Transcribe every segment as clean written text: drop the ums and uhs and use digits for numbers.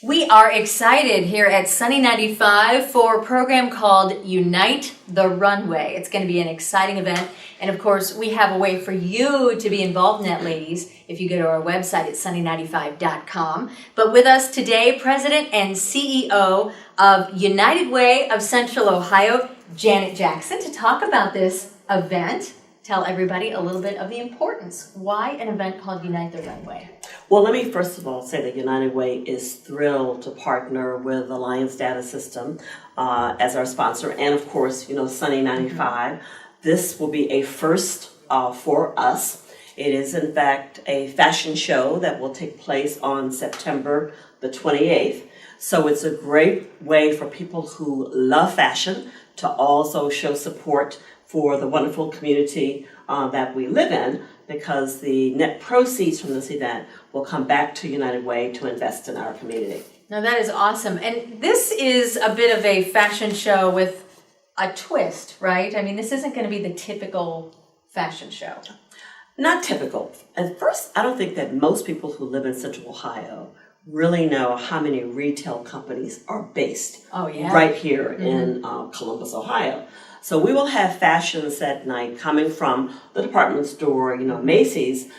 We are excited here at Sunny 95 for a program called Unite the Runway. It's going to be an exciting event. And of course, we have a way for you to be involved in that, ladies, if you go to our website at sunny95.com. But with us today, President and CEO of United Way of Central Ohio, Janet Jackson, to talk about this event. Tell everybody a little bit of the importance. Why an event called Unite the Runway? Well, let me first of all say that United Way is thrilled to partner with Alliance Data System as our sponsor, and of course, Sunny 95. This will be a first for us. It is, in fact, a fashion show that will take place on September the 28th. So it's a great way for people who love fashion to also show support for the wonderful community that we live in, because the net proceeds from this event will come back to United Way to invest in our community. Now that is awesome. And this is a bit of a fashion show with a twist, right? I mean, this isn't going to be the typical fashion show. Not typical. At first, I don't think that most people who live in Central Ohio really know how many retail companies are based right here in Columbus, Ohio. So we will have fashions that night coming from the department store, Macy's,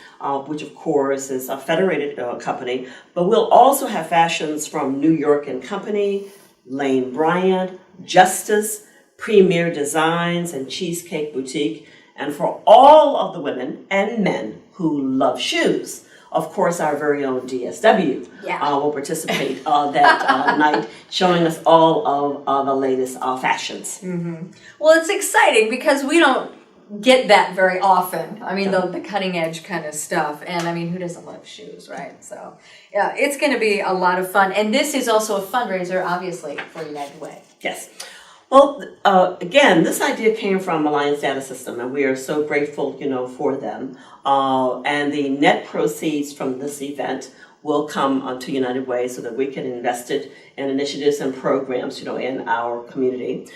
which of course is a federated company, but we'll also have fashions from New York and Company, Lane Bryant, Justice, Premier Designs, and Cheesecake Boutique. And for all of the women and men who love shoes, of course, our very own DSW will participate that night, showing us all of the latest fashions. Well, it's exciting because we don't get that very often. I mean, the cutting edge kind of stuff. And I mean, who doesn't love shoes, right? So, yeah, it's going to be a lot of fun. And this is also a fundraiser, obviously, for United Way. Yes. Well, again, this idea came from Alliance Data System, and we are so grateful, for them. And the net proceeds from this event will come to United Way so that we can invest it in initiatives and programs, in our community.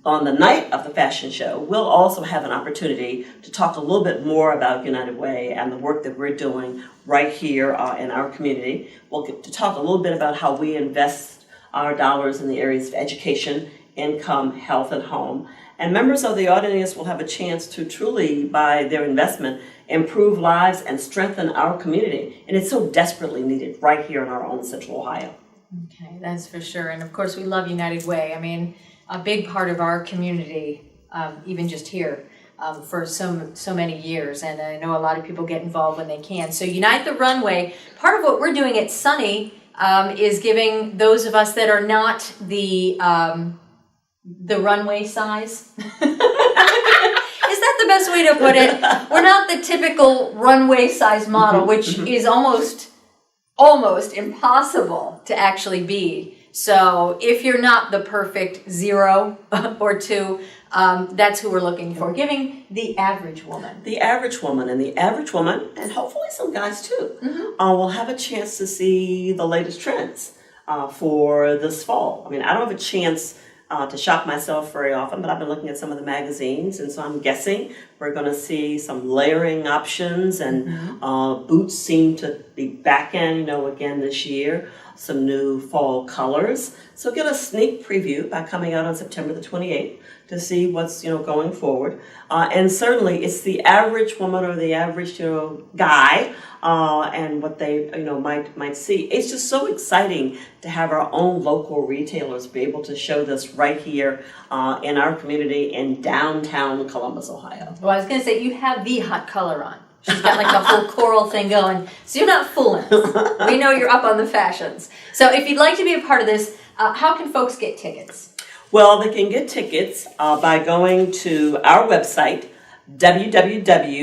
On the night of the fashion show, we'll also have an opportunity to talk a little bit more about United Way and the work that we're doing right here in our community. We'll get to talk a little bit about how we invest our dollars in the areas of education, income, health, and home. And members of the audience will have a chance to truly, by their investment, improve lives and strengthen our community. And it's so desperately needed right here in our own Central Ohio. Okay, that's for sure. And of course, we love United Way. I mean, a big part of our community, even just here, for so many years. And I know a lot of people get involved when they can. So Unite the Runway, part of what we're doing at Sunny is giving those of us that are not the runway size. Is that the best way to put it? We're not the typical runway size model, which is almost impossible to actually be. So if you're not the perfect 0 or 2, that's who we're looking for, giving the average woman. The average woman, and hopefully some guys too, will have a chance to see the latest trends for this fall. I mean, I don't have a chance to shop myself very often, but I've been looking at some of the magazines, and so I'm guessing we're going to see some layering options, and boots seem to be back in, again this year, some new fall colors. So get a sneak preview by coming out on September the 28th to see what's, going forward. And certainly it's the average woman or the average, guy, and what they, might see. It's just so exciting to have our own local retailers be able to show this right here in our community in downtown Columbus, Ohio. Well, I was going to say, you have the hot color on. She's got like the whole coral thing going. So you're not fooling us. We know you're up on the fashions. So if you'd like to be a part of this, how can folks get tickets? Well, they can get tickets by going to our website, www